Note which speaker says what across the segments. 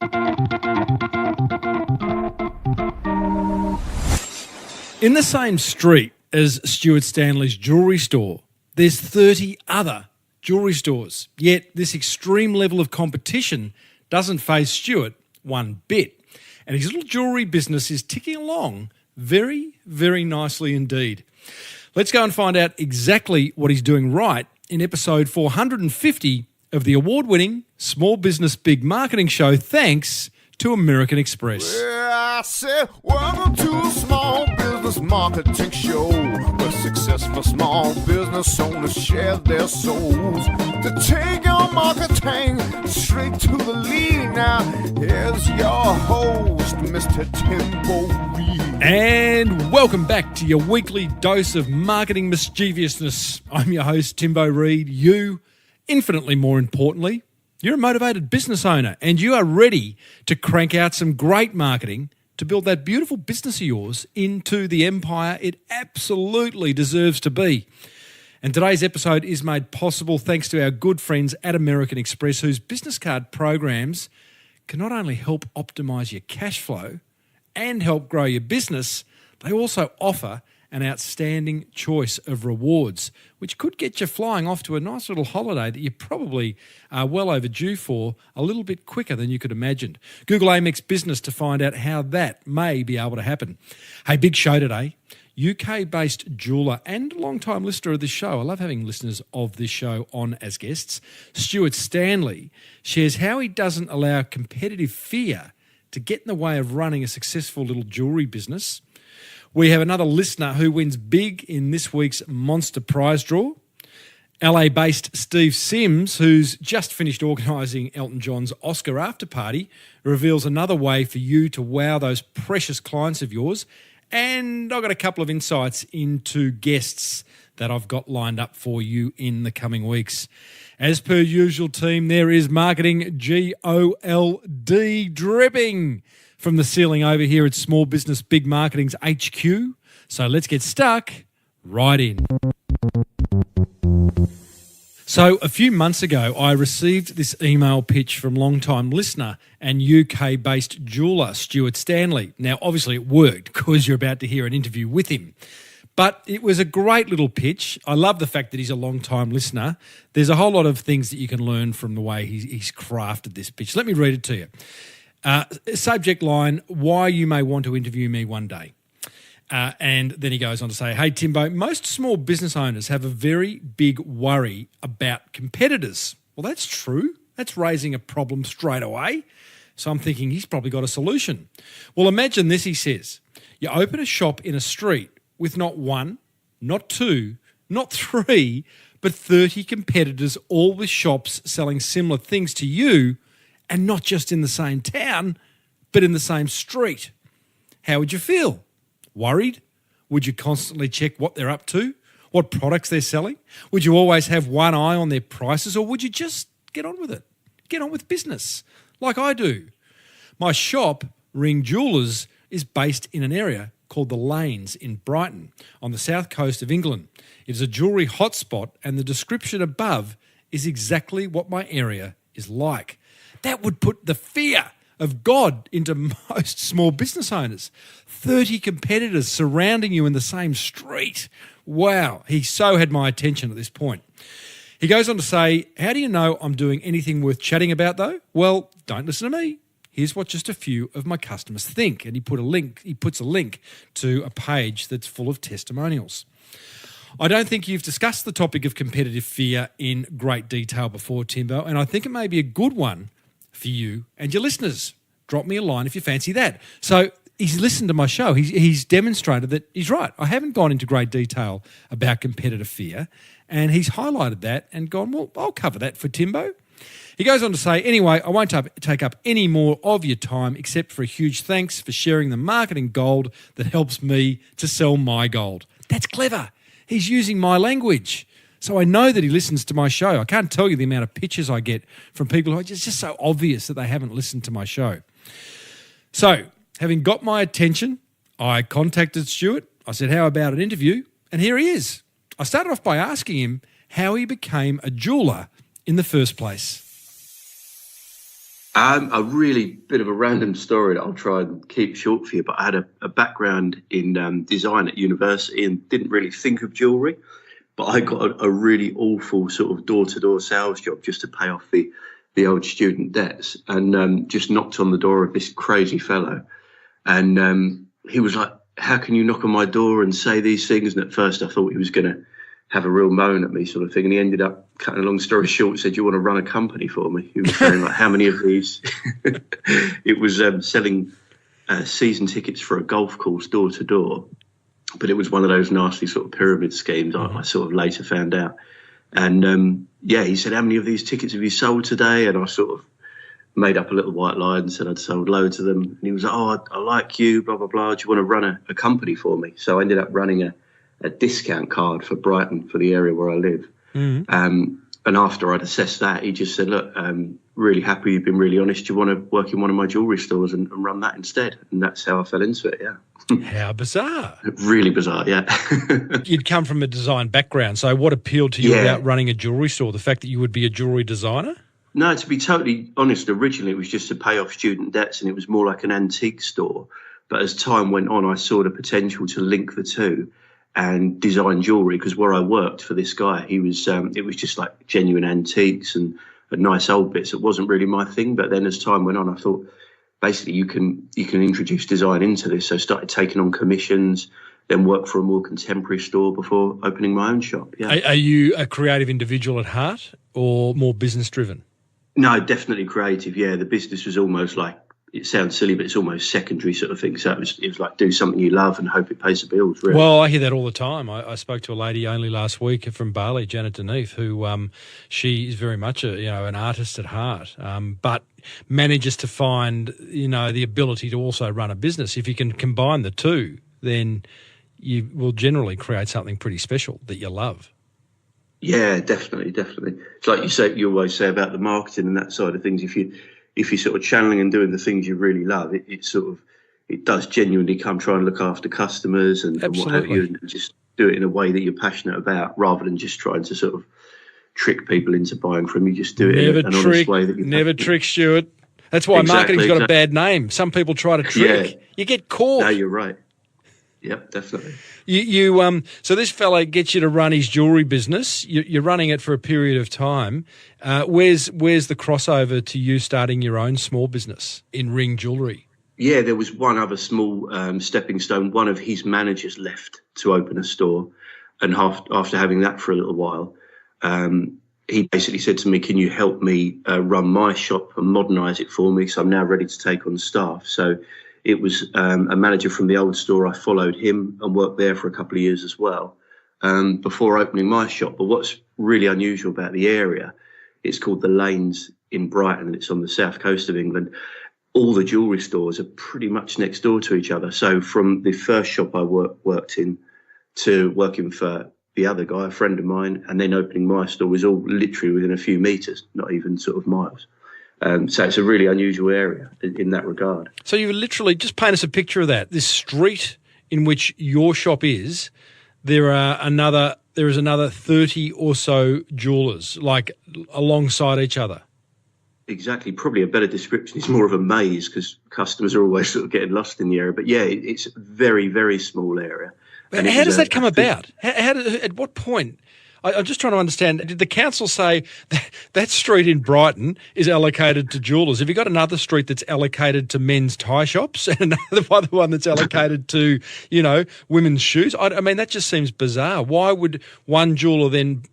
Speaker 1: In the same street as Stuart Stanley's jewellery store, there's 30 other jewellery stores. Yet this extreme level of competition doesn't faze Stuart one bit. And his little jewellery business is ticking along very, very nicely indeed. Let's go and find out exactly what he's doing right in episode 450 of the award-winning Small Business Big Marketing Show, thanks to American Express.
Speaker 2: Well, I said, welcome to a small business marketing show where successful small business owners share their souls to take your marketing straight to the lead. Now, here's your host, Mr. Timbo Reid.
Speaker 1: And welcome back to your weekly dose of marketing mischievousness. I'm your host, Timbo Reid. You, infinitely more importantly, you're a motivated business owner and you are ready to crank out some great marketing to build that beautiful business of yours into the empire it absolutely deserves to be. And today's episode is made possible thanks to our good friends at American Express, whose business card programs can not only help optimize your cash flow and help grow your business, they also offer an outstanding choice of rewards, which could get you flying off to a nice little holiday that you probably are well overdue for a little bit quicker than you could imagine. Google Amex Business to find out how that may be able to happen. Hey, big show today. UK-based jeweller and long-time listener of this show, I love having listeners of this show on as guests, Stuart Stanley, shares how he doesn't allow competitive fear to get in the way of running a successful little jewellery business. We have another listener who wins big in this week's Monster Prize Draw. LA-based Steve Sims, who's just finished organising Elton John's Oscar after party, reveals another way for you to wow those precious clients of yours. And I've got a couple of insights into guests that I've got lined up for you in the coming weeks. As per usual, team, there is marketing GOLD dripping from the ceiling over here at Small Business Big Marketing's HQ. So let's get stuck right in. So a few months ago, I received this email pitch from long-time listener and UK-based jeweller Stuart Stanley. Now, obviously it worked because you're about to hear an interview with him. But it was a great little pitch. I love the fact that he's a long-time listener. There's a whole lot of things that you can learn from the way he's crafted this pitch. Let me read it to you. Subject line, why you may want to interview me one day. And then he goes on to say, hey, Timbo, most small business owners have a very big worry about competitors. Well, that's true. That's raising a problem straight away. So I'm thinking he's probably got a solution. Well, imagine this, he says. You open a shop in a street with not one, not two, not three, but 30 competitors, all with shops selling similar things to you, and not just in the same town, but in the same street. How would you feel? Worried? Would you constantly check what they're up to? What products they're selling? Would you always have one eye on their prices, or would you just get on with it? Get on with business, like I do. My shop, Ring Jewellers, is based in an area called the Lanes in Brighton, on the south coast of England. It is a jewellery hotspot, and the description above is exactly what my area is like. That would put the fear of God into most small business owners. 30 competitors surrounding you in the same street. Wow, he so had my attention at this point. He goes on to say, how do you know I'm doing anything worth chatting about though? Well, don't listen to me. Here's what just a few of my customers think. And he puts a link to a page that's full of testimonials. I don't think you've discussed the topic of competitive fear in great detail before, Timbo, and I think it may be a good one for you and your listeners. Drop me a line if you fancy that. So he's listened to my show. He's demonstrated that he's right. I haven't gone into great detail about competitive fear, and he's highlighted that and gone, well, I'll cover that for Timbo. He goes on to say, anyway, I won't take up any more of your time except for a huge thanks for sharing the marketing gold that helps me to sell my gold. That's clever. He's using my language. So I know that he listens to my show. I can't tell you the amount of pictures I get from people who are just so obvious that they haven't listened to my show. So, having got my attention, I contacted Stuart. I said, how about an interview? And here he is. I started off by asking him how he became a jeweller in the first place.
Speaker 3: A really bit of a random story that I'll try and keep short for you, but I had a background in design at university and didn't really think of jewellery, but I got a really awful sort of door-to-door sales job just to pay off the old student debts, and just knocked on the door of this crazy fellow. And he was like, how can you knock on my door and say these things? And at first I thought he was going to have a real moan at me sort of thing. And he ended up, cutting a long story short, said, you want to run a company for me? He was saying, like, how many of these? It was selling season tickets for a golf course door to door. But it was one of those nasty sort of pyramid schemes, I sort of later found out. And, he said, how many of these tickets have you sold today? And I sort of made up a little white lie and said I'd sold loads of them. And he was like, oh, I like you, blah, blah, blah. Do you want to run a company for me? So I ended up running a discount card for Brighton, for the area where I live. And after I'd assessed that, he just said, look, really happy you've been really honest. Do you want to work in one of my jewellery stores and run that instead? And that's how I fell into it, yeah.
Speaker 1: How bizarre.
Speaker 3: Really bizarre, yeah.
Speaker 1: You'd come from a design background, so what appealed to you about running a jewellery store? The fact that you would be a jewellery designer?
Speaker 3: No, to be totally honest, originally it was just to pay off student debts and it was more like an antique store. But as time went on, I saw the potential to link the two and design jewellery, because where I worked for this guy, he was it was just like genuine antiques and nice old bits. It wasn't really my thing. But then as time went on, I thought basically you can introduce design into this. So I started taking on commissions, then worked for a more contemporary store before opening my own shop. Yeah.
Speaker 1: Are you a creative individual at heart or more business driven?
Speaker 3: No, definitely creative. Yeah, the business was almost like, it sounds silly, but it's almost secondary sort of thing. So it was like do something you love and hope it pays the bills, really.
Speaker 1: Well, I hear that all the time. I spoke to a lady only last week from Bali, Janet Deneve, who she is very much an artist at heart, but manages to find the ability to also run a business. If you can combine the two, then you will generally create something pretty special that you love.
Speaker 3: Yeah, definitely. It's like you always say about the marketing and that side of things. If you're sort of channeling and doing the things you really love, it does genuinely come try and look after customers and what have you, and just do it in a way that you're passionate about, rather than just trying to sort of trick people into buying from you. Just do it in an honest way that you
Speaker 1: never trick, Stuart. That's why marketing's got a bad name. Some people try to trick. Yeah. You get caught.
Speaker 3: No, you're right. Yep, definitely.
Speaker 1: So this fellow gets you to run his jewellery business. You're running it for a period of time. Where's the crossover to you starting your own small business in ring jewellery?
Speaker 3: Yeah, there was one other small stepping stone. One of his managers left to open a store, and after having that for a little while, he basically said to me, can you help me run my shop and modernise it for me? So I'm now ready to take on staff. So it was a manager from the old store. I followed him and worked there for a couple of years as well before opening my shop. But what's really unusual about the area, it's called the Lanes in Brighton, and it's on the south coast of England. All the jewellery stores are pretty much next door to each other. So from the first shop I worked in to working for the other guy, a friend of mine, and then opening my store was all literally within a few metres, not even sort of miles. So it's a really unusual area in that regard. So
Speaker 1: you literally just paint us a picture of that. This street in which your shop is, there is another 30 or so jewellers, like alongside each other.
Speaker 3: Exactly. Probably a better description is more of a maze, because customers are always sort of getting lost in the area. But yeah, it's a very, very small area.
Speaker 1: But how does that come about? At what point? I'm just trying to understand, did the council say that street in Brighton is allocated to jewellers? Have you got another street that's allocated to men's tie shops and another one that's allocated to, women's shoes? I mean, that just seems bizarre. Why would one jeweller then,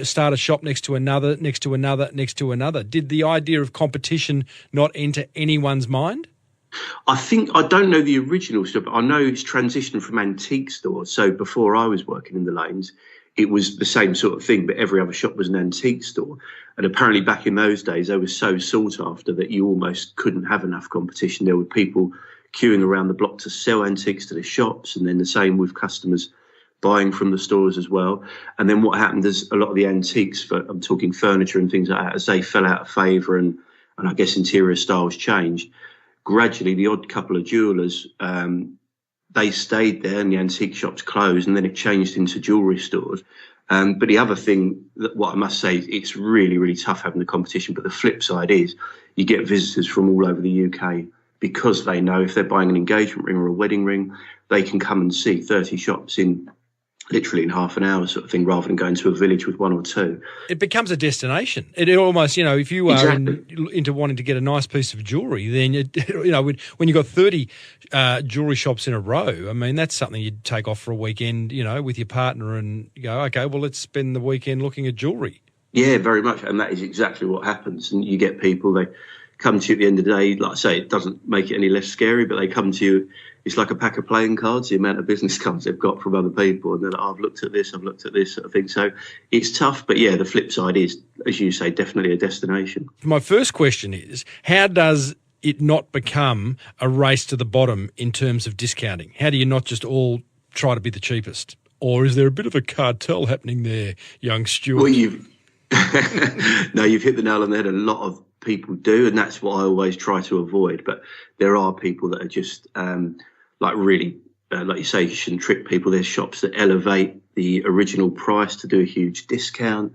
Speaker 1: start a shop next to another, next to another, next to another? Did the idea of competition not enter anyone's mind?
Speaker 3: I don't know the original stuff, but I know it's transitioned from antique stores. So before I was working in the Lanes, it was the same sort of thing, but every other shop was an antique store. And apparently back in those days, they were so sought after that you almost couldn't have enough competition. There were people queuing around the block to sell antiques to the shops, and then the same with customers buying from the stores as well. And then what happened is a lot of the antiques, I'm talking furniture and things like that, as they fell out of favour and I guess interior styles changed, gradually the odd couple of jewellers, they stayed there and the antique shops closed, and then it changed into jewellery stores. But the other thing, that what I must say, it's really, really tough having the competition. But the flip side is you get visitors from all over the UK because they know if they're buying an engagement ring or a wedding ring, they can come and see 30 shops in literally in half an hour sort of thing, rather than going to a village with one or two.
Speaker 1: It becomes a destination. It almost, if you are into wanting to get a nice piece of jewellery, then, when you've got 30 jewellery shops in a row, I mean, that's something you'd take off for a weekend, with your partner and go, okay, well, let's spend the weekend looking at jewellery.
Speaker 3: Yeah, very much. And that is exactly what happens. And you get people, they come to you at the end of the day, like I say, it doesn't make it any less scary, but they come to you, it's like a pack of playing cards, the amount of business cards they've got from other people. And they're like, I've looked at this sort of thing. So it's tough. But yeah, the flip side is, as you say, definitely a destination.
Speaker 1: My first question is, how does it not become a race to the bottom in terms of discounting? How do you not just all try to be the cheapest? Or is there a bit of a cartel happening there, young Stuart?
Speaker 3: Well, you've hit the nail on the head. A lot of people do, and that's what I always try to avoid. But there are people that are just like you say, you shouldn't trick people. There's shops that elevate the original price to do a huge discount.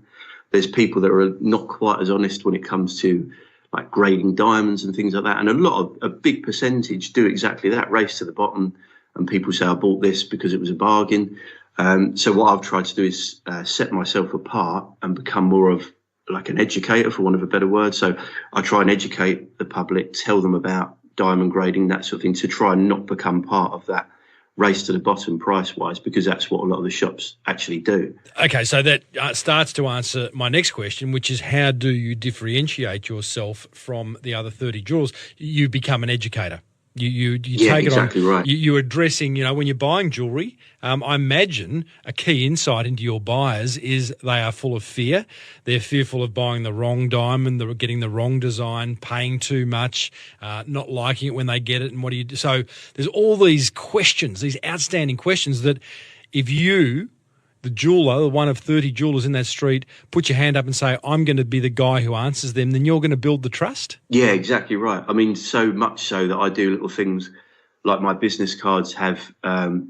Speaker 3: There's people that are not quite as honest when it comes to like grading diamonds and things like that. And a big percentage do exactly that, race to the bottom. And people say, I bought this because it was a bargain. So what I've tried to do is set myself apart and become more of like an educator, for want of a better word. So I try and educate the public, tell them about diamond grading, that sort of thing, to try and not become part of that race to the bottom price-wise, because that's what a lot of the shops actually do.
Speaker 1: Okay, so that starts to answer my next question, which is how do you differentiate yourself from the other 30 jewelers? You become an educator. You take
Speaker 3: exactly
Speaker 1: it on.
Speaker 3: Right.
Speaker 1: You're addressing, when you're buying jewellery, I imagine a key insight into your buyers is they are full of fear. They're fearful of buying the wrong diamond, they're getting the wrong design, paying too much, not liking it when they get it. And what do you do? So there's all these questions, these outstanding questions that if you, the jeweller, one of 30 jewellers in that street, put your hand up and say, I'm going to be the guy who answers them, then you're going to build the trust?
Speaker 3: Yeah, exactly right. I mean, so much so that I do little things like my business cards have,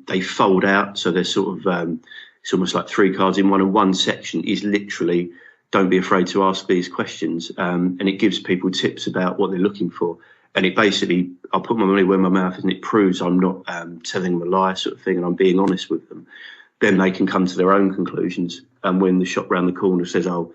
Speaker 3: they fold out. So they're sort of, it's almost like 3 cards in one, and one section is literally, don't be afraid to ask these questions. And it gives people tips about what they're looking for. And it basically, I put my money where my mouth is, and it proves I'm not telling them a lie sort of thing, and I'm being honest with them. Then they can come to their own conclusions. And when the shop round the corner says, oh,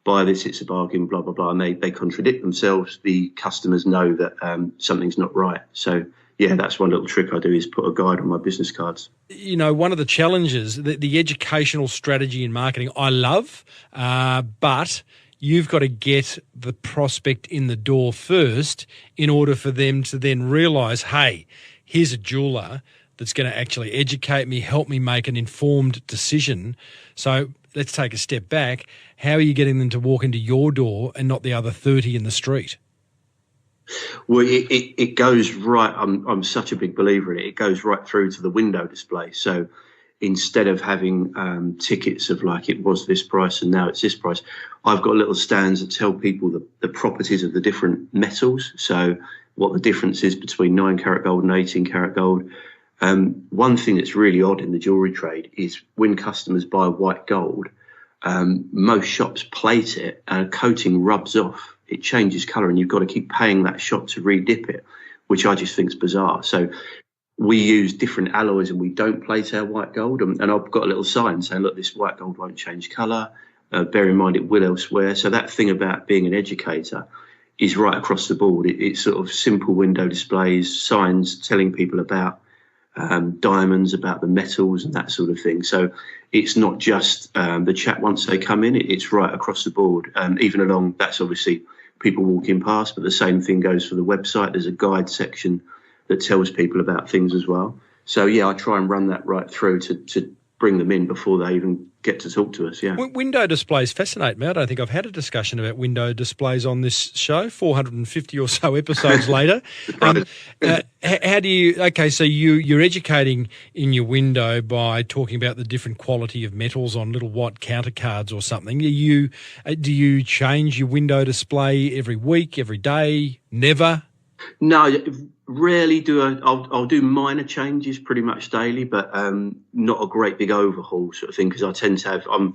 Speaker 3: buy this, it's a bargain, blah, blah, blah, and they contradict themselves, the customers know that something's not right. So, yeah, that's one little trick I do, is put a guide on my business cards.
Speaker 1: One of the challenges, the educational strategy in marketing, I love, but you've got to get the prospect in the door first in order for them to then realise, hey, here's a jeweller that's going to actually educate me, help me make an informed decision. So let's take a step back. How are you getting them to walk into your door and not the other 30 in the street?
Speaker 3: Well, it goes right. I'm such a big believer in it. It goes right through to the window display. So instead of having tickets of like it was this price and now it's this price, I've got little stands that tell people the properties of the different metals. So what the difference is between 9 karat gold and 18 karat gold. One thing that's really odd in the jewellery trade is when customers buy white gold, most shops plate it and a coating rubs off. It changes colour and you've got to keep paying that shop to re-dip it, which I just think is bizarre. So we use different alloys and we don't plate our white gold. And I've got a little sign saying, look, this white gold won't change colour. Bear in mind it will elsewhere. So that thing about being an educator is right across the board. It's sort of simple window displays, signs telling people about diamonds, about the metals and that sort of thing. So it's not just the chat once they come in, it's right across the board. Even along, that's obviously people walking past, but the same thing goes for the website. There's a guide section that tells people about things as well. So yeah, I try and run that right through to bring them in before they even get to talk to us, yeah.
Speaker 1: Window displays fascinate me. I don't think I've had a discussion about window displays on this show, 450 or so episodes later. How do you, okay, so you're educating in your window by talking about the different quality of metals on little white counter cards or something. Do you change your window display every week, every day, never?
Speaker 3: No, rarely do I'll do minor changes pretty much daily, but not a great big overhaul sort of thing, because I tend to have. I'm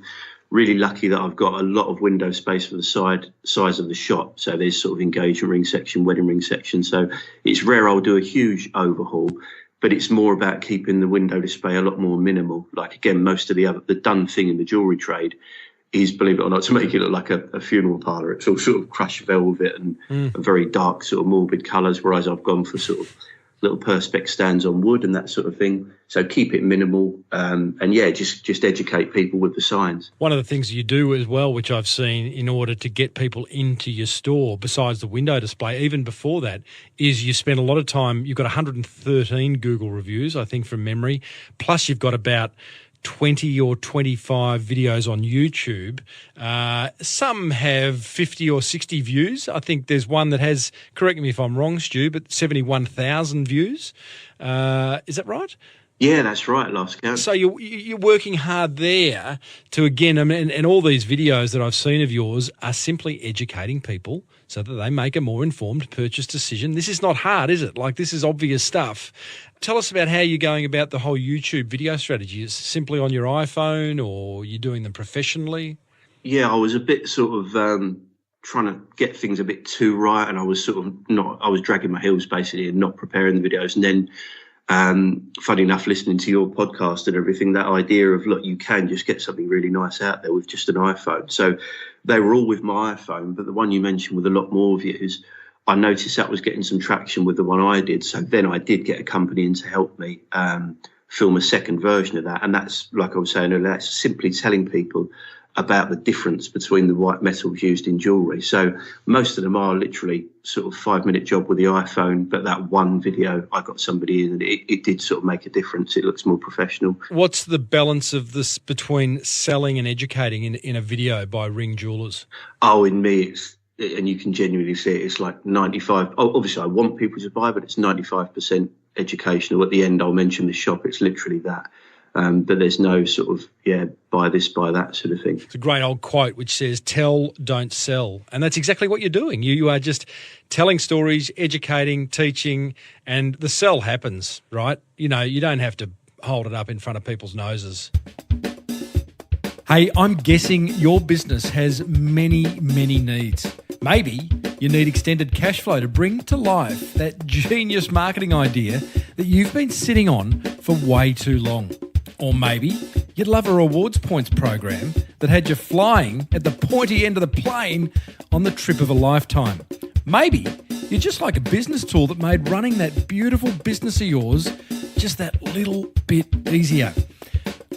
Speaker 3: really lucky that I've got a lot of window space for the size of the shop. So there's sort of engagement ring section, wedding ring section. So it's rare I'll do a huge overhaul, but it's more about keeping the window display a lot more minimal. Like, again, most of the done thing in the jewellery trade is, believe it or not, to make it look like a funeral parlour. It's all sort of crushed velvet and very dark sort of morbid colours, whereas I've gone for sort of little perspex stands on wood and that sort of thing. So keep it minimal, and yeah, just educate people with the signs.
Speaker 1: One of the things you do as well, which I've seen in order to get people into your store, besides the window display, even before that, is you spend a lot of time. You've got 113 Google reviews, I think, from memory, plus you've got about 20 or 25 videos on YouTube. Some have 50 or 60 views. I think there's one that has, correct me if I'm wrong, Stu, but 71,000 views. Is that right?
Speaker 3: Yeah, that's right, last count.
Speaker 1: So you're working hard there to, again, I mean, and all these videos that I've seen of yours are simply educating people so that they make a more informed purchase decision. This is not hard, is it? Like, this is obvious stuff. Tell us about how you're going about the whole YouTube video strategy. Is it simply on your iPhone, or you're doing them professionally?
Speaker 3: Yeah, I was a bit sort of trying to get things a bit too right, and I was sort of I was dragging my heels basically and not preparing the videos. And then, funny enough, listening to your podcast and everything, that idea of, look, you can just get something really nice out there with just an iPhone. So they were all with my iPhone, but the one you mentioned with a lot more views, I noticed that was getting some traction with the one I did. So then I did get a company in to help me film a second version of that. And that's, like I was saying earlier, that's simply telling people about the difference between the white metals used in jewellery. So most of them are literally sort of 5-minute job with the iPhone, but that one video I got somebody in, and it did sort of make a difference. It looks more professional. What's
Speaker 1: the balance of this between selling and educating in a video by Ring Jewellers?
Speaker 3: Oh, in me, it's, and you can genuinely see it, it's like 95. Oh, obviously, I want people to buy, but it's 95% educational. At the end, I'll mention the shop. It's literally that. But there's no sort of, buy this, buy that sort of thing.
Speaker 1: It's a great old quote which says, tell, don't sell. And that's exactly what you're doing. You are just telling stories, educating, teaching, and the sell happens, right? You know, you don't have to hold it up in front of people's noses. Hey, I'm guessing your business has many, many needs. Maybe you need extended cash flow to bring to life that genius marketing idea that you've been sitting on for way too long. Or maybe you'd love a rewards points program that had you flying at the pointy end of the plane on the trip of a lifetime. Maybe you'd just like a business tool that made running that beautiful business of yours just that little bit easier.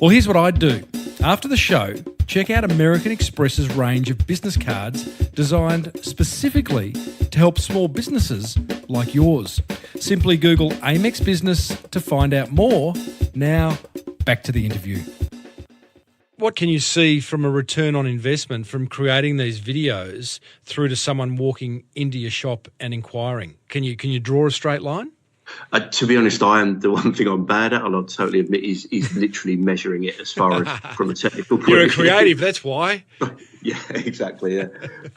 Speaker 1: Well, here's what I'd do. After the show, check out American Express's range of business cards designed specifically to help small businesses like yours. Simply Google Amex Business to find out more. Now, back to the interview. What can you see from a return on investment from creating these videos through to someone walking into your shop and inquiring? Can you draw a straight line?
Speaker 3: To be honest, I am the one thing I'm bad at, and I'll totally admit, is literally measuring it as far as from a technical point of view.
Speaker 1: You're a creative, that's why.
Speaker 3: Yeah, exactly, yeah.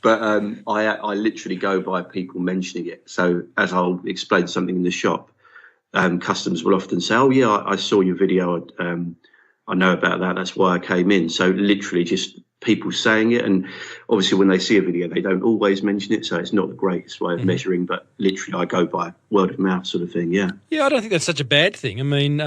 Speaker 3: But I literally go by people mentioning it. So as I'll explain something in the shop, customers will often say, oh, yeah, I saw your video. I know about that. That's why I came in. So literally just people saying it. And obviously when they see a video, they don't always mention it. So it's not the greatest way of measuring, but literally I go by word of mouth sort of thing. Yeah.
Speaker 1: Yeah. I don't think that's such a bad thing. I mean,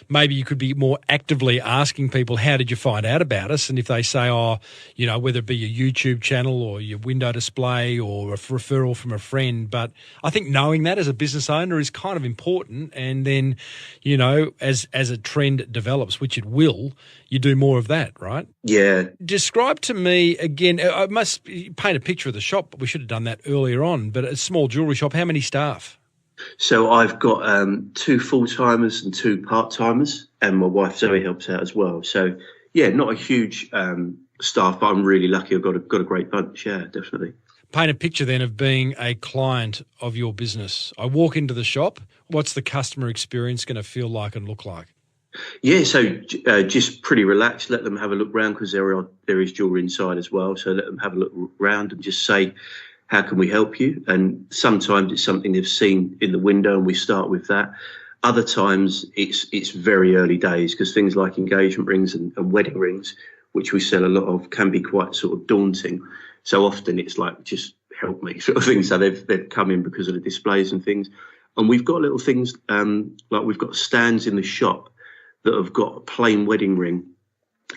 Speaker 1: maybe you could be more actively asking people, how did you find out about us? And if they say, oh, you know, whether it be your YouTube channel or your window display or a referral from a friend. But I think knowing that as a business owner is kind of important. And then, you know, as a trend develops, which it will, you do more of that, right?
Speaker 3: Yeah.
Speaker 1: Describe to me, again, I must paint a picture of the shop, but we should have done that earlier on, but a small jewellery shop, how many staff?
Speaker 3: So I've got 2 full-timers and 2 part-timers, and my wife Zoe helps out as well. So, yeah, not a huge staff, but I'm really lucky. I've got a great bunch, yeah, definitely.
Speaker 1: Paint a picture then of being a client of your business. I walk into the shop, what's the customer experience going to feel like and look like?
Speaker 3: Yeah, so just pretty relaxed. Let them have a look round because there is jewellery inside as well. So let them have a look round and just say, how can we help you? And sometimes it's something they've seen in the window and we start with that. Other times it's very early days, because things like engagement rings and wedding rings, which we sell a lot of, can be quite sort of daunting. So often it's like, just help me sort of thing. So they've come in because of the displays and things. And we've got little things, like we've got stands in the shop that have got a plain wedding ring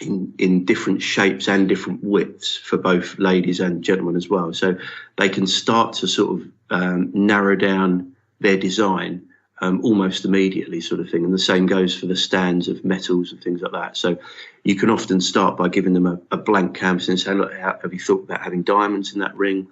Speaker 3: in different shapes and different widths for both ladies and gentlemen as well. So they can start to sort of narrow down their design almost immediately, sort of thing. And the same goes for the stands of metals and things like that. So you can often start by giving them a blank canvas and saying, look, have you thought about having diamonds in that ring?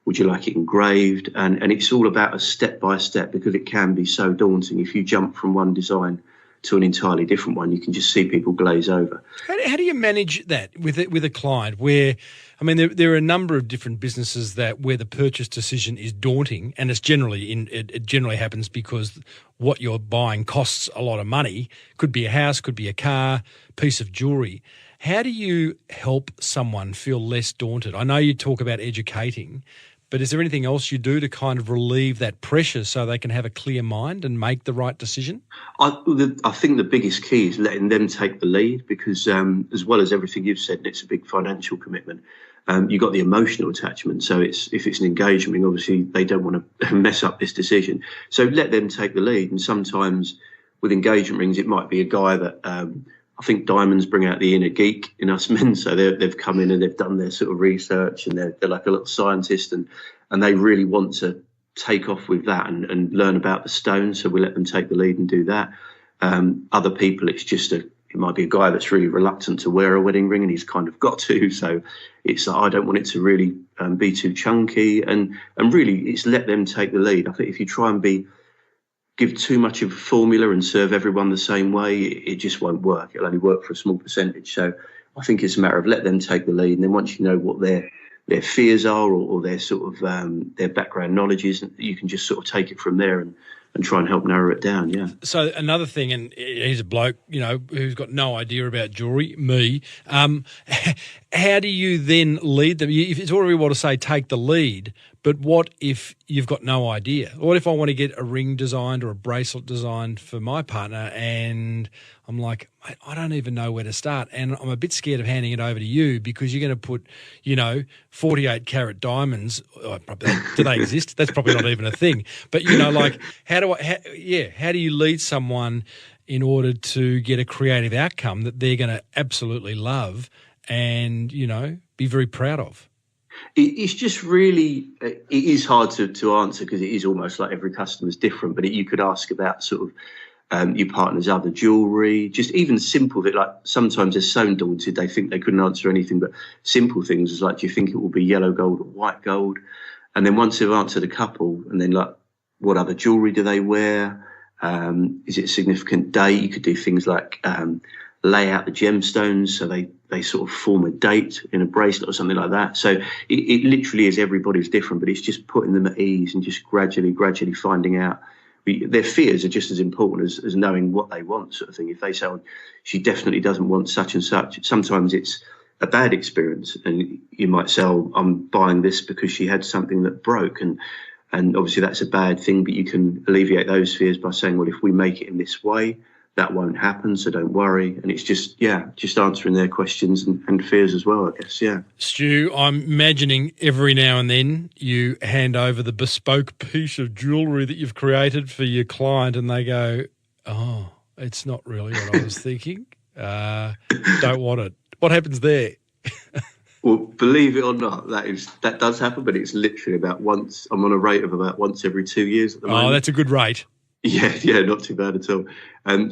Speaker 3: Would you like it engraved? And it's all about a step by step, because it can be so daunting. If you jump from one design to an entirely different one, you can just see people glaze over.
Speaker 1: How do you manage that with a client where, I mean, there are a number of different businesses where the purchase decision is daunting, and it generally happens because what you're buying costs a lot of money. Could be a house, could be a car, piece of jewellery. How do you help someone feel less daunted? I know you talk about educating, but is there anything else you do to kind of relieve that pressure so they can have a clear mind and make the right decision?
Speaker 3: I think the biggest key is letting them take the lead, because as well as everything you've said, it's a big financial commitment. You've got the emotional attachment. So if it's an engagement ring, obviously they don't want to mess up this decision. So let them take the lead. And sometimes with engagement rings, it might be a guy that I think diamonds bring out the inner geek in us men. So they've come in and they've done their sort of research, and they're like a little scientist, and they really want to take off with that and learn about the stones. So we let them take the lead and do that. Other people, it might be a guy that's really reluctant to wear a wedding ring, and he's kind of got to. So it's like, I don't want it to really be too chunky, and really it's let them take the lead. I think if you try and give too much of a formula and serve everyone the same way, it just won't work. It'll only work for a small percentage. So I think it's a matter of let them take the lead, and then once you know what their fears are or their sort of their background knowledge is, you can just sort of take it from there and try and help narrow it down. Yeah.
Speaker 1: So another thing, and he's a bloke, who's got no idea about jewellery, me. How do you then lead them? If it's already what to say, take the lead. But what if you've got no idea? What if I want to get a ring designed or a bracelet designed for my partner, and I'm like, mate, I don't even know where to start, and I'm a bit scared of handing it over to you because you're going to put, 48 carat diamonds. Do they exist? That's probably not even a thing. But how do you lead someone in order to get a creative outcome that they're going to absolutely love and be very proud of?
Speaker 3: It's just really, it is hard to answer, because it is almost like every customer is different. But you could ask about sort of your partner's other jewellery, just even simple that, like sometimes they're so daunted they think they couldn't answer anything, but simple things is like, do you think it will be yellow gold or white gold? And then once they've answered a couple, and then like, what other jewellery do they wear? Is it a significant date? You could do things like lay out the gemstones so they sort of form a date in a bracelet or something like that. So it literally is, everybody's different, but it's just putting them at ease and just gradually finding out. Their fears are just as important as knowing what they want, sort of thing. If they say, oh, she definitely doesn't want such and such, sometimes it's a bad experience, and you might say, oh, I'm buying this because she had something that broke, and obviously that's a bad thing, but you can alleviate those fears by saying, well, if we make it in this way, that won't happen, so don't worry. And it's just answering their questions and fears as well, I guess, yeah.
Speaker 1: Stu, I'm imagining every now and then you hand over the bespoke piece of jewellery that you've created for your client, and they go, oh, it's not really what I was thinking. Don't want it. What happens there?
Speaker 3: Well, believe it or not, that does happen, but it's literally about once. I'm on a rate of about once every 2 years at the moment.
Speaker 1: Oh, that's a good rate.
Speaker 3: Yeah, not too bad at all.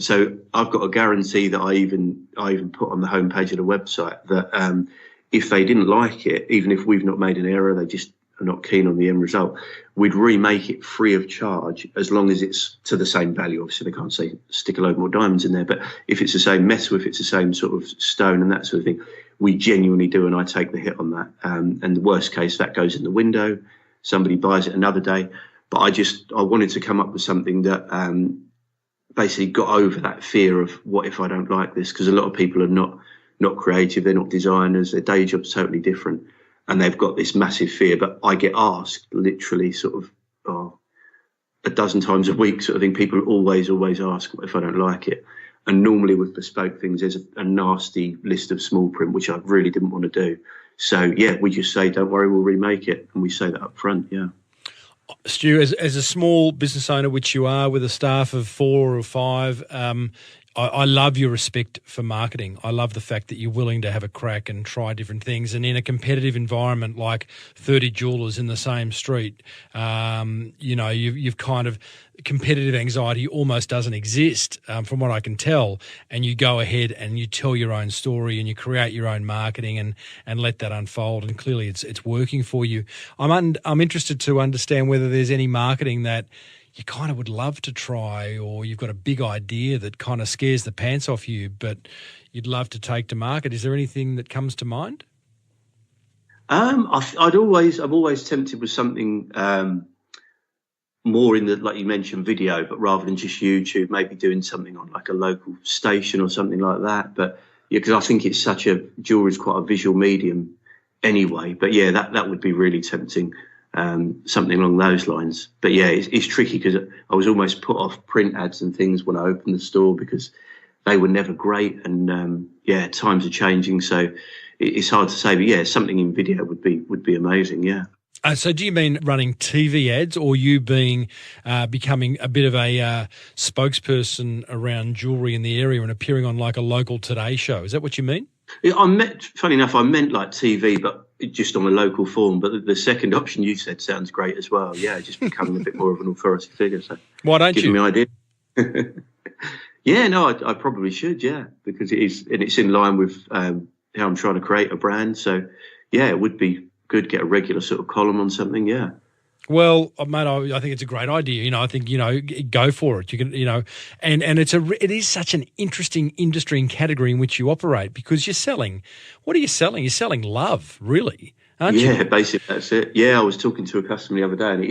Speaker 3: So I've got a guarantee that I even put on the homepage of the website that if they didn't like it, even if we've not made an error, they just are not keen on the end result, we'd remake it free of charge, as long as it's to the same value. Obviously, they can't say stick a load more diamonds in there, but if it's the same metal, if it's the same sort of stone and that sort of thing, we genuinely do, and I take the hit on that. And the worst case, that goes in the window, somebody buys it another day. But I wanted to come up with something that basically got over that fear of what if I don't like this, because a lot of people are not creative, they're not designers, their day job's totally different. and they've got this massive fear. But I get asked literally sort of a dozen times a week sort of thing. People always ask if I don't like it. And normally with bespoke things, there's a nasty list of small print, which I really didn't want to do. So, yeah, we just say, don't worry, we'll remake it. And we say that up front, yeah.
Speaker 1: Stu, as a small business owner, which you are, with a staff of 4 or 5, I love your respect for marketing. I love the fact that you're willing to have a crack and try different things. And in a competitive environment like 30 jewellers in the same street, you've kind of, competitive anxiety almost doesn't exist, from what I can tell. And you go ahead and you tell your own story and you create your own marketing and let that unfold. And clearly it's working for you. I'm interested to understand whether there's any marketing that you kind of would love to try, or you've got a big idea that kind of scares the pants off you, but you'd love to take to market. Is there anything that comes to mind?
Speaker 3: I'm always tempted with something more in the, like you mentioned, video, but rather than just YouTube, maybe doing something on like a local station or something like that. But yeah, because I think jewelry is quite a visual medium anyway. But yeah, that would be really tempting. Something along those lines. But yeah, it's tricky because I was almost put off print ads and things when I opened the store because they were never great. And times are changing, so it's hard to say. But yeah, something in video would be amazing. Yeah.
Speaker 1: So do you mean running TV ads, or you becoming a bit of a spokesperson around jewellery in the area and appearing on like a local Today show? Is that what you mean?
Speaker 3: Yeah, funny enough, I meant like TV, but just on a local form. But the second option you said sounds great as well. Yeah, just becoming a bit more of an authority figure. So
Speaker 1: why don't
Speaker 3: giving me idea. Yeah, no, I probably should. Yeah, because it's in line with how I'm trying to create a brand. So yeah, it would be good to get a regular sort of column on something. Yeah.
Speaker 1: Well, mate, I think it's a great idea. I think, go for it. You can, and it is such an interesting industry and category in which you operate, because you're selling. What are you selling? You're selling love, really, aren't you?
Speaker 3: Yeah, basically that's it. Yeah, I was talking to a customer the other day, and it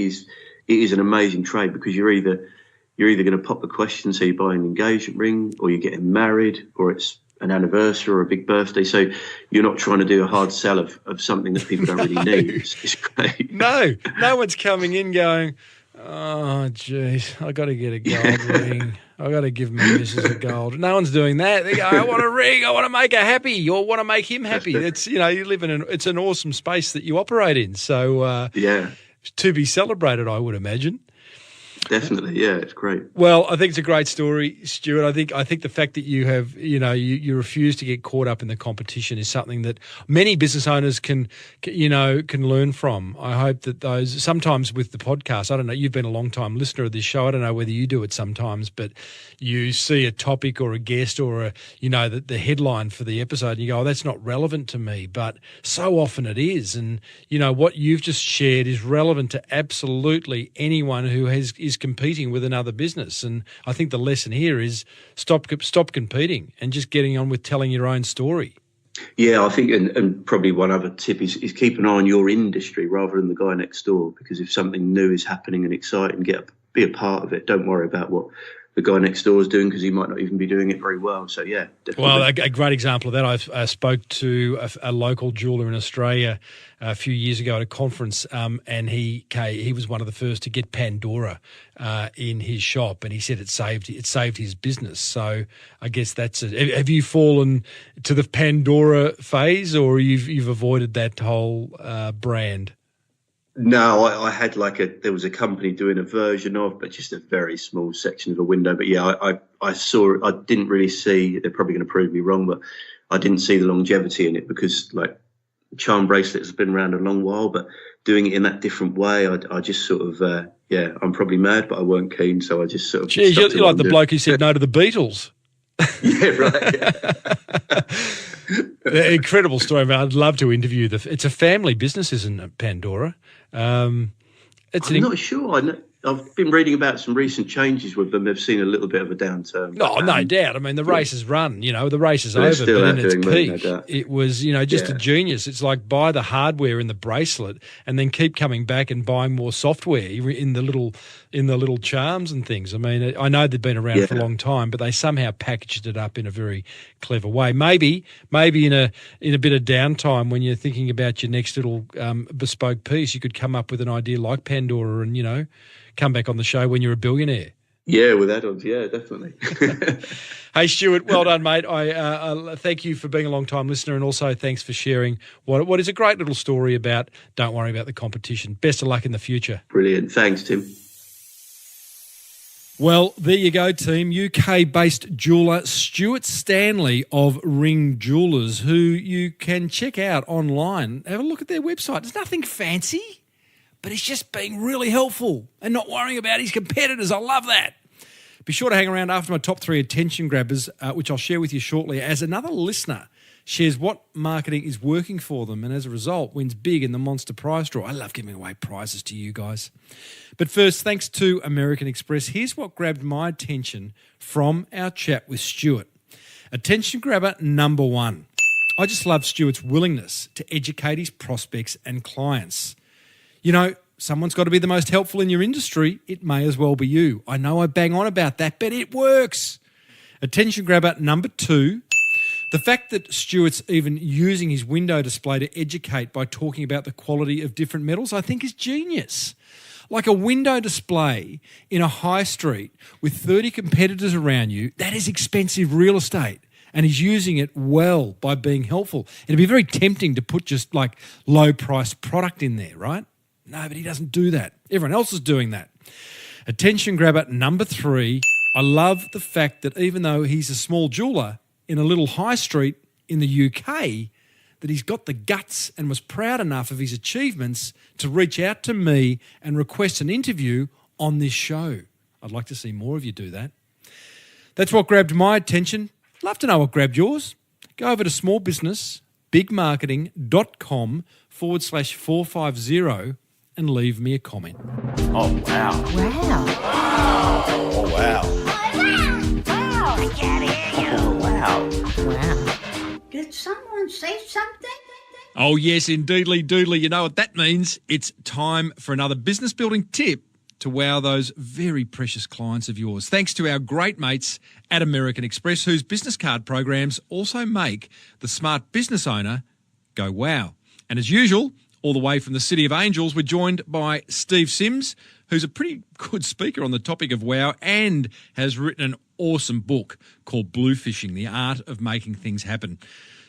Speaker 3: is an amazing trade, because you're either going to pop the question, so you buy an engagement ring, or you're getting married, or it's an anniversary or a big birthday. So you're not trying to do a hard sell of something that people don't really need. It's great.
Speaker 1: No one's coming in going, oh, geez, I got to get a gold ring. I got to give my missus a gold. No one's doing that. They go, I want a ring. I want to make her happy, or want to make him happy. It's, you live it's an awesome space that you operate in. So to be celebrated, I would imagine.
Speaker 3: Definitely, yeah, it's great.
Speaker 1: Well, I think it's a great story, Stuart. I think the fact that you have, you refuse to get caught up in the competition is something that many business owners can learn from. I hope that those, sometimes with the podcast, I don't know, you've been a long time listener of this show. I don't know whether you do it sometimes, but you see a topic or a guest or the headline for the episode and you go, oh, that's not relevant to me. But so often it is. And, what you've just shared is relevant to absolutely anyone who is competing with another business. And I think the lesson here is stop competing and just getting on with telling your own story.
Speaker 3: Yeah, I think, and probably one other tip is keep an eye on your industry rather than the guy next door, because if something new is happening and exciting, be a part of it. Don't worry about what the guy next door is doing, because he might not even be doing it very well. So, yeah, definitely.
Speaker 1: Well, a great example of that, I spoke to a local jeweller in Australia a few years ago at a conference, and he was one of the first to get Pandora in his shop, and he said it saved his business. So I guess that's it. Have you fallen to the Pandora phase, or you've avoided that whole brand?
Speaker 3: No, I had there was a company doing a version of, but just a very small section of a window. But yeah, I saw it. I didn't really see, they're probably going to prove me wrong, but I didn't see the longevity in it, because charm bracelets have been around a long while, but doing it in that different way, I just sort of, I'm probably mad, but I weren't keen. So I just sort of.
Speaker 1: Geez, you're like the bloke who said no to the Beatles.
Speaker 3: Yeah, right. Yeah.
Speaker 1: Incredible story, man. I'd love to interview it's a family business, isn't it, Pandora?
Speaker 3: I'm not sure. I've been reading about some recent changes with them. They've seen a little bit of a downturn.
Speaker 1: No, no doubt. I mean, the race is run. The race is
Speaker 3: But they're
Speaker 1: over.
Speaker 3: still
Speaker 1: But
Speaker 3: out
Speaker 1: in its
Speaker 3: doing well, no
Speaker 1: peak,
Speaker 3: doubt.
Speaker 1: it was, just a genius. It's like buy the hardware in the bracelet and then keep coming back and buying more software in the little charms and things. I mean, I know they've been around for a long time, but they somehow packaged it up in a very clever way. Maybe in a bit of downtime when you're thinking about your next little bespoke piece, you could come up with an idea like Pandora and come back on the show when you're a billionaire.
Speaker 3: Yeah, with add-ons, yeah, definitely.
Speaker 1: Hey, Stuart, well done, mate. I thank you for being a long-time listener, and also thanks for sharing what is a great little story about don't worry about the competition. Best of luck in the future.
Speaker 3: Brilliant. Thanks, Tim.
Speaker 1: Well, there you go, team. UK-based jeweller Stuart Stanley of Ring Jewellers, who you can check out online. Have a look at their website. There's nothing fancy, but he's just being really helpful and not worrying about his competitors. I love that. Be sure to hang around after my top 3 attention grabbers, which I'll share with you shortly, as another listener shares what marketing is working for them and as a result wins big in the Monster Prize Draw. I love giving away prizes to you guys. But first, thanks to American Express, here's what grabbed my attention from our chat with Stuart. Attention grabber number 1. I just love Stuart's willingness to educate his prospects and clients. Someone's got to be the most helpful in your industry. It may as well be you. I know I bang on about that, but it works. Attention grabber number 2. The fact that Stuart's even using his window display to educate by talking about the quality of different metals, I think is genius. Like a window display in a high street with 30 competitors around you, that is expensive real estate. And he's using it well by being helpful. It'd be very tempting to put just like low-priced product in there, right? No, but he doesn't do that. Everyone else is doing that. Attention grabber number 3. I love the fact that even though he's a small jeweller in a little high street in the UK, that he's got the guts and was proud enough of his achievements to reach out to me and request an interview on this show. I'd like to see more of you do that. That's what grabbed my attention. Love to know what grabbed yours. Go over to smallbusinessbigmarketing.com/450 and leave me a comment.
Speaker 4: Oh, wow.
Speaker 5: Wow.
Speaker 4: Oh, wow.
Speaker 5: I can't hear you.
Speaker 4: Oh, wow.
Speaker 5: Wow. Did someone say something?
Speaker 1: Oh, yes, indeedly doodly. You know what that means. It's time for another business building tip to wow those very precious clients of yours. Thanks to our great mates at American Express, whose business card programs also make the smart business owner go wow. And as usual, all the way from the City of Angels, we're joined by Steve Sims, who's a pretty good speaker on the topic of wow and has written an awesome book called Bluefishing, The Art of Making Things Happen.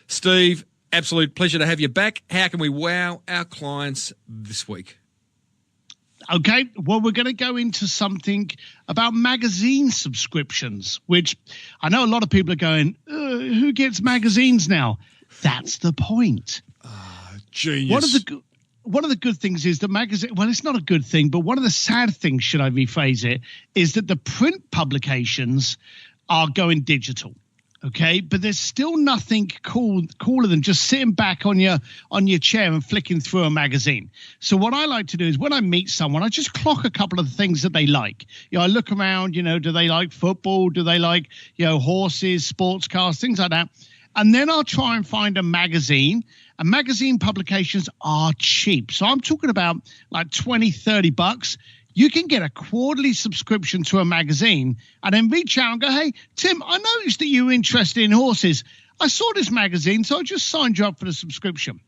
Speaker 1: Steve, absolute pleasure to have you back. How can we wow our clients this week?
Speaker 6: Okay, well, we're going to go into something about magazine subscriptions, which I know a lot of people are going, who gets magazines now? That's the point.
Speaker 1: Genius.
Speaker 6: One of the good things is that magazine, well, it's not a good thing, but one of the sad things, should I rephrase it, is that the print publications are going digital. Okay, but there's still nothing cooler than just sitting back on your chair and flicking through a magazine. So what I like to do is when I meet someone, I just clock a couple of the things that they like. I look around, do they like football? Do they like, horses, sports cars, things like that? And then I'll try and find a magazine. And magazine publications are cheap. So I'm talking about like $20, $30. You can get a quarterly subscription to a magazine and then reach out and go, hey, Tim, I noticed that you're interested in horses. I saw this magazine, so I just signed you up for the subscription.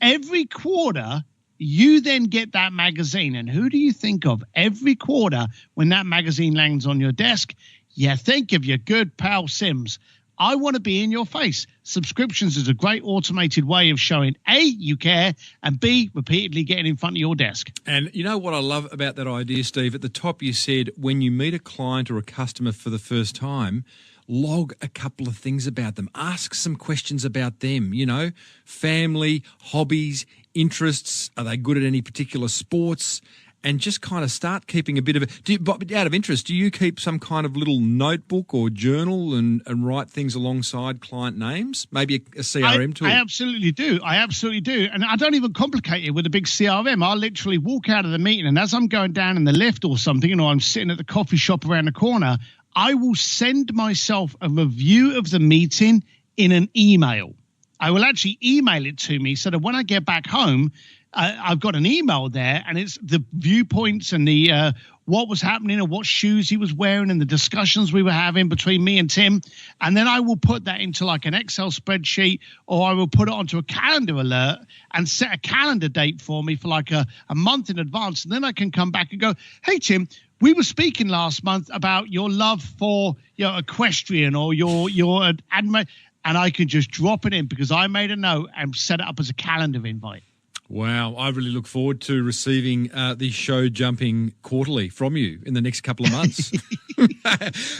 Speaker 6: Every quarter, you then get that magazine. And who do you think of every quarter when that magazine lands on your desk? You think of your good pal Sims. I want to be in your face. Subscriptions is a great automated way of showing, A, you care, and B, repeatedly getting in front of your desk.
Speaker 1: And you know what I love about that idea, Steve? At the top you said when you meet a client or a customer for the first time, log a couple of things about them. Ask some questions about them, family, hobbies, interests. Are they good at any particular sports? and just kind of start keeping a bit of it. But out of interest, do you keep some kind of little notebook or journal and write things alongside client names? Maybe a CRM tool?
Speaker 6: I absolutely do. And I don't even complicate it with a big CRM. I literally walk out of the meeting, and as I'm going down in the lift or something, I'm sitting at the coffee shop around the corner, I will send myself a review of the meeting in an email. I will actually email it to me so that when I get back home, I've got an email there, and it's the viewpoints and the what was happening and what shoes he was wearing and the discussions we were having between me and Tim. And then I will put that into like an Excel spreadsheet, or I will put it onto a calendar alert and set a calendar date for me for like a month in advance. And then I can come back and go, hey, Tim, we were speaking last month about your love for equestrian or your admiration. And I can just drop it in because I made a note and set it up as a calendar invite.
Speaker 1: Wow. I really look forward to receiving the show jumping quarterly from you in the next couple of months.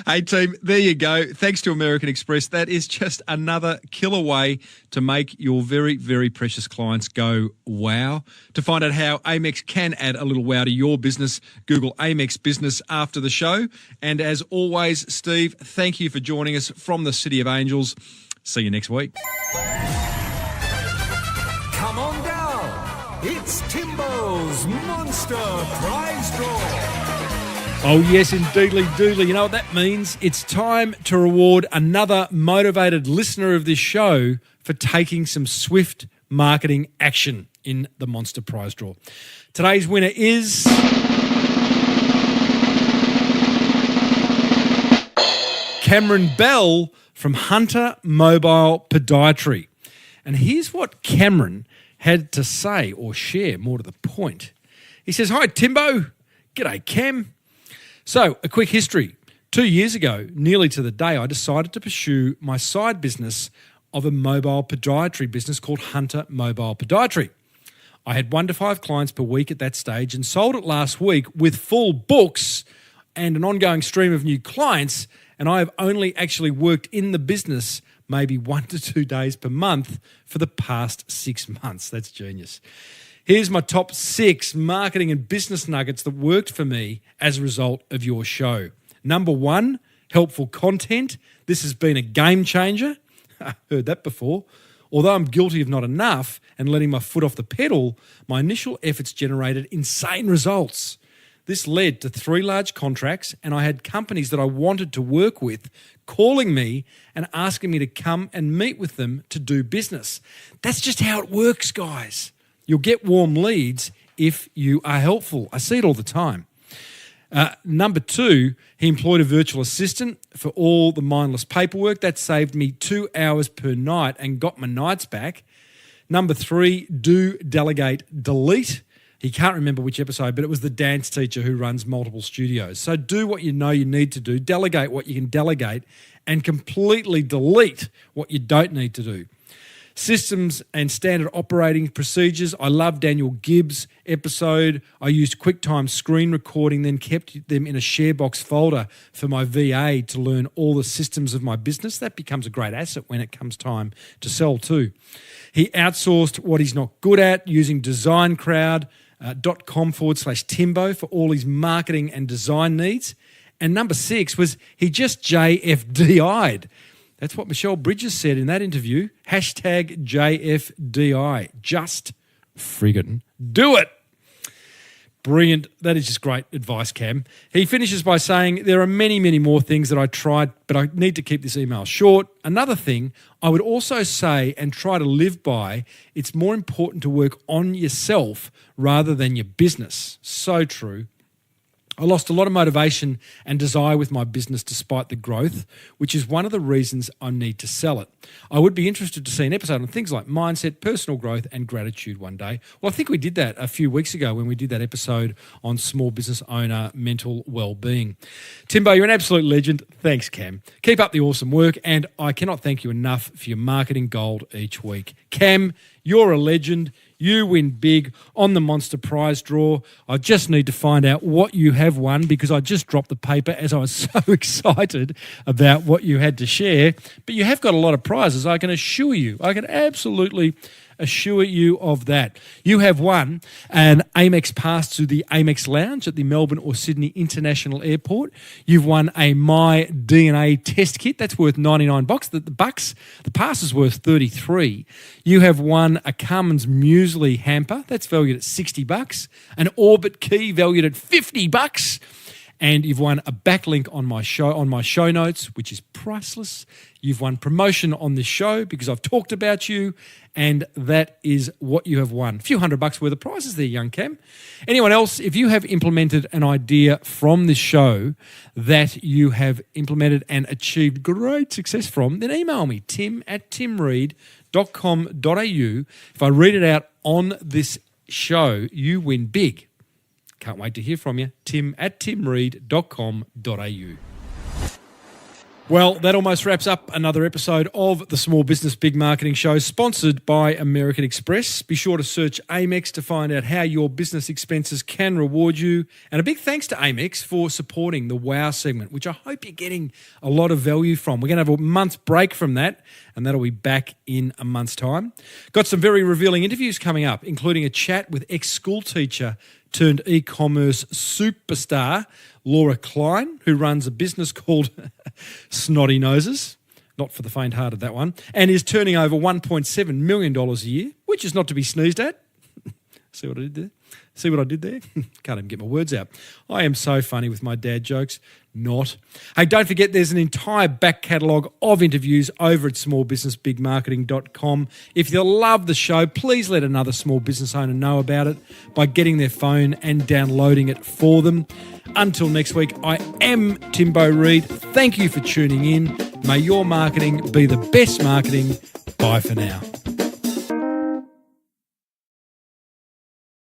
Speaker 1: Hey, team, there you go. Thanks to American Express. That is just another killer way to make your very, very precious clients go wow. To find out how Amex can add a little wow to your business, Google Amex Business after the show. And as always, Steve, thank you for joining us from the City of Angels. See you next week.
Speaker 7: Come on down. It's Timbo's Monster Prize Draw.
Speaker 1: Oh, yes, indeedly doodly. You know what that means? It's time to reward another motivated listener of this show for taking some swift marketing action in the Monster Prize Draw. Today's winner is Cameron Bell from Hunter Mobile Podiatry. And here's what Cameron had to say or share, more to the point. He says, "Hi, Timbo. G'day, Cam. So, a quick history. 2 years ago, nearly to the day, I decided to pursue my side business of a mobile podiatry business called Hunter Mobile Podiatry. I had 1 to 5 clients per week at that stage and sold it last week with full books and an ongoing stream of new clients, and I have only actually worked in the business maybe 1 to 2 days per month for the past 6 months. That's genius. Here's my top 6 marketing and business nuggets that worked for me as a result of your show. Number 1, helpful content. This has been a game changer. Heard that before. Although I'm guilty of not enough and letting my foot off the pedal, my initial efforts generated insane results. This led to 3 large contracts, and I had companies that I wanted to work with calling me and asking me to come and meet with them to do business. That's just how it works, guys. You'll get warm leads if you are helpful. I see it all the time. Number 2, he employed a virtual assistant for all the mindless paperwork. That saved me 2 hours per night and got my nights back. Number 3, do, delegate, delete. He can't remember which episode, but it was the dance teacher who runs multiple studios. So do what you know you need to do, delegate what you can delegate, and completely delete what you don't need to do. Systems and standard operating procedures. I love Daniel Gibbs' episode. I used QuickTime screen recording, then kept them in a ShareBox folder for my VA to learn all the systems of my business. That becomes a great asset when it comes time to sell too. He outsourced what he's not good at using designcrowd.com/Timbo for all his marketing and design needs. And number 6 was he just JFDI'd. That's what Michelle Bridges said in that interview. #JFDI. Just friggin' do it. Brilliant. That is just great advice, Cam. He finishes by saying, there are many, many more things that I tried, but I need to keep this email short. Another thing I would also say and try to live by, it's more important to work on yourself rather than your business. So true. I lost a lot of motivation and desire with my business despite the growth, which is one of the reasons I need to sell it. I would be interested to see an episode on things like mindset, personal growth, and gratitude one day. Well, I think we did that a few weeks ago when we did that episode on small business owner mental well-being. Timbo, you're an absolute legend. Thanks, Cam. Keep up the awesome work, and I cannot thank you enough for your marketing gold each week. Cam, you're a legend. You win big on the Monster Prize Draw. I just need to find out what you have won because I just dropped the paper as I was so excited about what you had to share. But you have got a lot of prizes, I can assure you. I can absolutely assure you of that. You have won an Amex pass to the Amex Lounge at the Melbourne or Sydney International Airport. You've won a My DNA test kit. That's worth $99. The pass is worth $33. You have won a Carmen's Muesli hamper. That's valued at $60. An Orbit key valued at $50. And you've won a backlink on my show notes, which is priceless. You've won promotion on this show because I've talked about you, and that is what you have won. A few $100 worth of prizes there, young Cam. Anyone else, if you have implemented an idea from this show that you have implemented and achieved great success from, then email me, tim@timreid.com.au. If I read it out on this show, you win big. Can't wait to hear from you. tim@timreid.com.au. Well, that almost wraps up another episode of the Small Business Big Marketing Show, sponsored by American Express. Be sure to search Amex to find out how your business expenses can reward you. And a big thanks to Amex for supporting the WOW segment, which I hope you're getting a lot of value from. We're going to have a month's break from that, and that'll be back in a month's time. Got some very revealing interviews coming up, including a chat with ex-school teacher turned e-commerce superstar Laura Klein, who runs a business called Snotty Noses, not for the faint-hearted, that one, and is turning over $1.7 million a year, which is not to be sneezed at. See what I did there? See what I did there? Can't even get my words out. I am so funny with my dad jokes. Not. Hey, don't forget there's an entire back catalogue of interviews over at smallbusinessbigmarketing.com. If you love the show, please let another small business owner know about it by getting their phone and downloading it for them. Until next week, I am Timbo Reid. Thank you for tuning in. May your marketing be the best marketing. Bye for now.